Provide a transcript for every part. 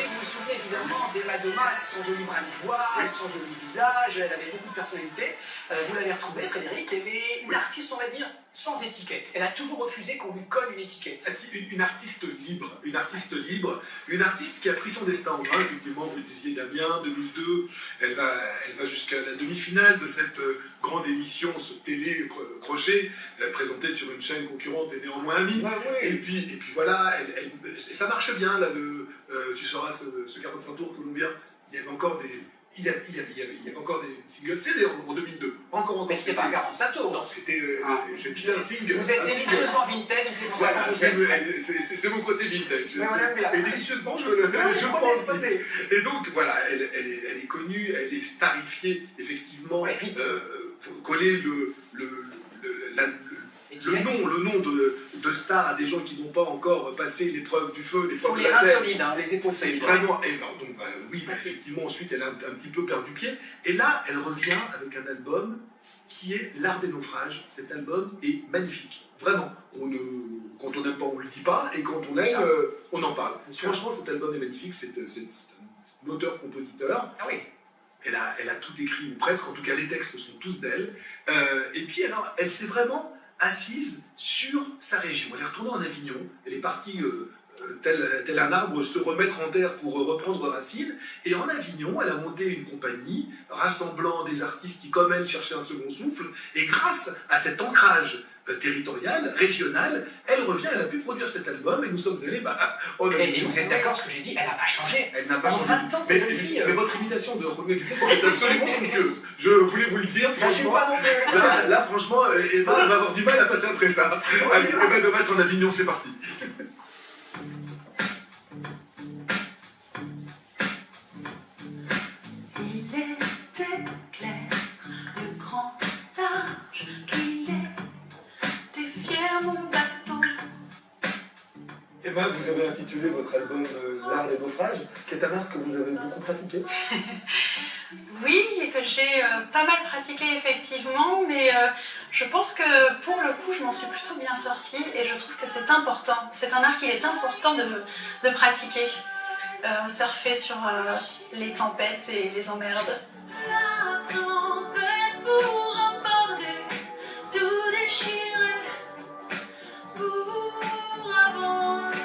vous vous souvenez évidemment d'Emma Domas, son joli brin de voix, son joli visage, elle avait beaucoup de personnalité. Vous l'avez retrouvée, Frédéric, elle est une artiste, on va dire, sans étiquette. Elle a toujours refusé qu'on lui colle une étiquette. Une artiste libre, une artiste qui a pris son destin en main, effectivement, vous le disiez Damien, 2002, elle va jusqu'à la demi-finale de cette grande émission, ce télé-crochet, présenté sur une chaîne concurrente et néanmoins amie. Ouais, oui. Et puis voilà, ça marche bien, là, tu sauras, ce 45 tours que l'on vient, il y avait encore des... Il y avait encore des singles CD en 2002. Mais c'était pas 45 tours. Non, c'était un single. Vous êtes délicieusement vintage, c'est pour ça que vous êtes... C'est mon côté vintage. Mais on aime bien. Et délicieusement, je prends aussi. Et donc, voilà, elle est connue, elle est starifiée, effectivement. Ouais, vite. Faut coller le nom de star à des gens qui n'ont pas encore passé l'épreuve du feu, l'épreuve de la reins scène. solides, hein, les épaules C'est solides. vraiment... donc, oui, effectivement, ensuite, elle a un petit peu perdu pied. Et là, elle revient avec un album qui est L'Art des naufrages. Cet album est magnifique. Vraiment. Quand on n'aime pas, on ne le dit pas. Et quand on aime, on en parle. Franchement, cet album est magnifique. C'est un auteur-compositeur. Ah oui. Elle a tout écrit, ou presque. En tout cas, les textes sont tous d'elle. Et puis, alors, elle s'est vraiment assise sur sa région. Elle est retournée en Avignon. Elle est partie... tel un arbre, se remettre en terre pour reprendre racine. Et en Avignon, elle a monté une compagnie rassemblant des artistes qui, comme elle, cherchaient un second souffle. Et grâce à cet ancrage territorial, régional, elle revient, elle a pu produire cet album et nous sommes allés en Avignon. Et vous êtes d'accord, ce que j'ai dit, elle n'a pas changé. Elle n'a pas En changé. 20 ans, c'est une fille. Mais votre imitation de Roméo Dufay, c'était absolument somptueuse. Je voulais vous le dire, Je suis franchement. pas non plus. Là, franchement, Emma, elle va avoir du mal à passer après ça. Allez, Emma Domas en Avignon, c'est parti. Emma, vous avez intitulé votre album L'Art des naufrages. C'est un art que vous avez beaucoup pratiqué. Oui, et que j'ai pas mal pratiqué effectivement, mais je pense que pour le coup, je m'en suis plutôt bien sortie et je trouve que c'est important. C'est un art qu'il est important de pratiquer. Surfer sur les tempêtes et les emmerdes. La tempête pour emporter, tout déchirer, pour avancer.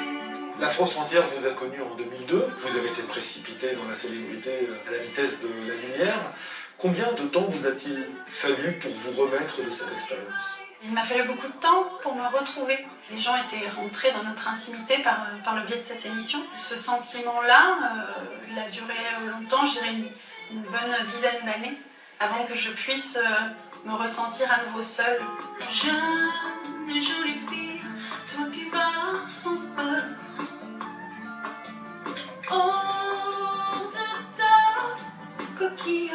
La France entière vous a connu en 2002. Vous avez été précipité dans la célébrité à la vitesse de la lumière. Combien de temps vous a-t-il fallu pour vous remettre de cette expérience ? Il m'a fallu beaucoup de temps pour me retrouver. Les gens étaient rentrés dans notre intimité par le biais de cette émission. Ce sentiment-là, il a duré longtemps, je dirais une bonne dizaine d'années, avant que je puisse me ressentir à nouveau seule. Jeune et jolie fille, toi qui vas sans peur. Oh, de ta coquille.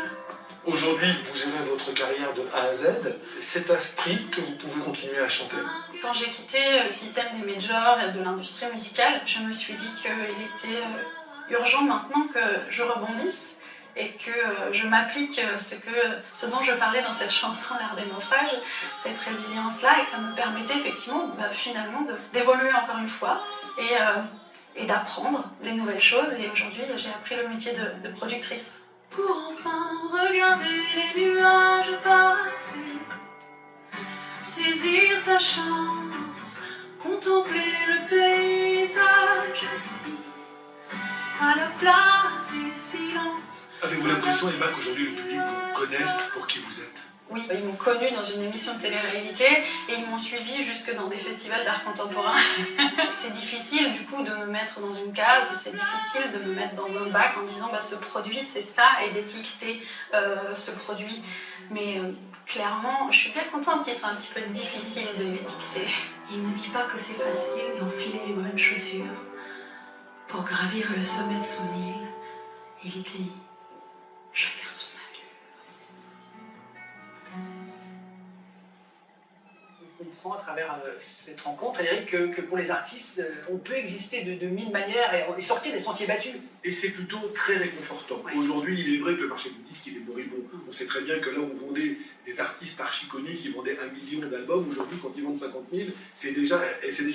Aujourd'hui, vous gérez votre carrière de A à Z. C'est à ce prix que vous pouvez continuer à chanter. Quand j'ai quitté le système des majors et de l'industrie musicale, je me suis dit qu'il était urgent maintenant que je rebondisse et que je m'applique ce dont je parlais dans cette chanson L'Art des naufrages, cette résilience-là, et que ça me permettait effectivement finalement d'évoluer encore une fois et d'apprendre des nouvelles choses. Et aujourd'hui, j'ai appris le métier de productrice. Pour enfin regarder les nuages passer, saisir ta chance, contempler le paysage assis, à la place du silence. Avez-vous l'impression, Emma, qu'aujourd'hui le public vous connaisse pour qui vous êtes ? Oui, ils m'ont connue dans une émission de télé-réalité et ils m'ont suivie jusque dans des festivals d'art contemporain. C'est difficile du coup de me mettre dans une case, c'est difficile de me mettre dans un bac en disant ce produit c'est ça et d'étiqueter ce produit. Mais clairement, je suis bien contente qu'il soit un petit peu difficile de m'étiqueter. Il ne dit pas que c'est facile d'enfiler les bonnes chaussures pour gravir le sommet de son île. Il dit chacun son allure. On comprend à travers cette rencontre, Frédéric, que pour les artistes, on peut exister de mille manières et sortir des sentiers battus. Et c'est plutôt très réconfortant. Ouais. Aujourd'hui, il est vrai que le marché du disque il est moribond. On sait très bien que là, on vendait des artistes archi connus qui vendaient 1 million d'albums. Aujourd'hui, quand ils vendent 50 000, c'est déjà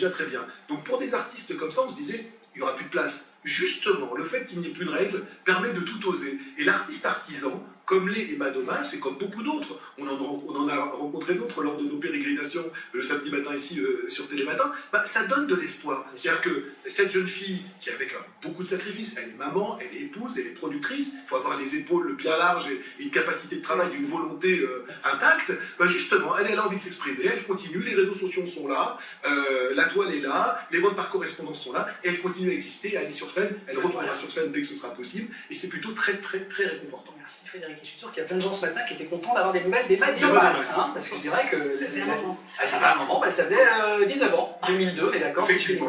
très bien. Donc pour des artistes comme ça, on se disait, il n'y aura plus de place. Justement, le fait qu'il n'y ait plus de règles permet de tout oser. Et l'artiste artisan, comme l'est Emma Domas, et comme beaucoup d'autres, on en a rencontré d'autres lors de nos pérégrinations le samedi matin ici sur Télématin, bah, ça donne de l'espoir. C'est-à-dire que cette jeune fille, qui avec beaucoup de sacrifices, elle est maman, elle est épouse, elle est productrice, il faut avoir les épaules bien larges et une capacité de travail, une volonté intacte, bah justement, elle a envie de s'exprimer, elle continue, les réseaux sociaux sont là, la toile est là, les modes par correspondance sont là, et elle continue à exister, à aller sur scène, elle retournera sur scène dès que ce sera possible, et c'est plutôt très réconfortant. Merci Frédéric. Je suis sûr qu'il y a plein de gens ce matin qui étaient contents d'avoir des nouvelles d'Emma Emma Domas, Domas. hein, parce que c'est vrai que... Ça fait un moment. Ça fait un moment, bah, ça faisait 19 ans, 2002, on est d'accord. Effectivement.